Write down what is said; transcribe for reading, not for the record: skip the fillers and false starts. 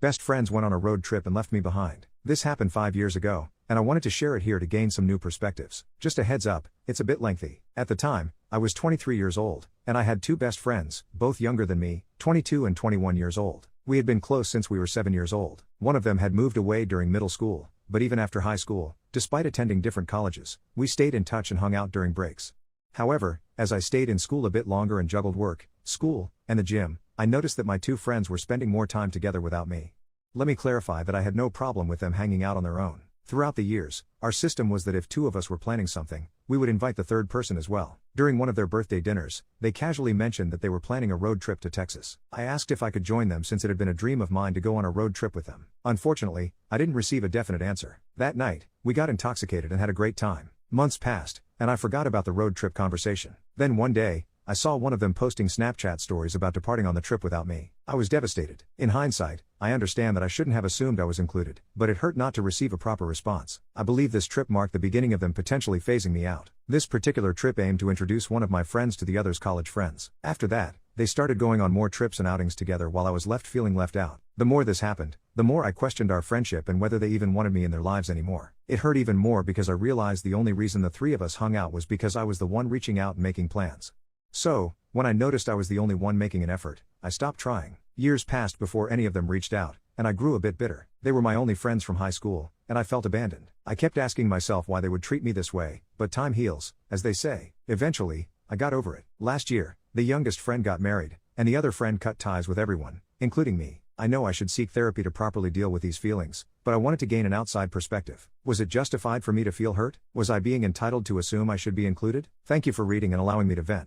best friends went on a road trip and left me behind. This happened 5 years ago, and I wanted to share it here to gain some new perspectives. Just a heads up, it's a bit lengthy. At the time, I was 23 years old, and I had two best friends, both younger than me, 22 and 21 years old. We had been close since we were 7 years old. One of them had moved away during middle school, but even after high school, despite attending different colleges, we stayed in touch and hung out during breaks. However, as I stayed in school a bit longer and juggled work, school, and the gym, I noticed that my two friends were spending more time together without me. Let me clarify that I had no problem with them hanging out on their own. Throughout the years, our system was that if two of us were planning something, we would invite the third person as well. During one of their birthday dinners, they casually mentioned that they were planning a road trip to Texas. I asked if I could join them since it had been a dream of mine to go on a road trip with them. Unfortunately, I didn't receive a definite answer. That night, we got intoxicated and had a great time. Months passed, and I forgot about the road trip conversation. Then one day, I saw one of them posting Snapchat stories about departing on the trip without me. I was devastated. In hindsight, I understand that I shouldn't have assumed I was included, but it hurt not to receive a proper response. I believe this trip marked the beginning of them potentially phasing me out. This particular trip aimed to introduce one of my friends to the other's college friends. After that, they started going on more trips and outings together while I was left feeling left out. The more this happened, the more I questioned our friendship and whether they even wanted me in their lives anymore. It hurt even more because I realized the only reason the three of us hung out was because I was the one reaching out and making plans. So, when I noticed I was the only one making an effort, I stopped trying. Years passed before any of them reached out, and I grew a bit bitter. They were my only friends from high school, and I felt abandoned. I kept asking myself why they would treat me this way, but time heals, as they say. Eventually, I got over it. Last year, the youngest friend got married, and the other friend cut ties with everyone, including me. I know I should seek therapy to properly deal with these feelings, but I wanted to gain an outside perspective. Was it justified for me to feel hurt? Was I being entitled to assume I should be included? Thank you for reading and allowing me to vent.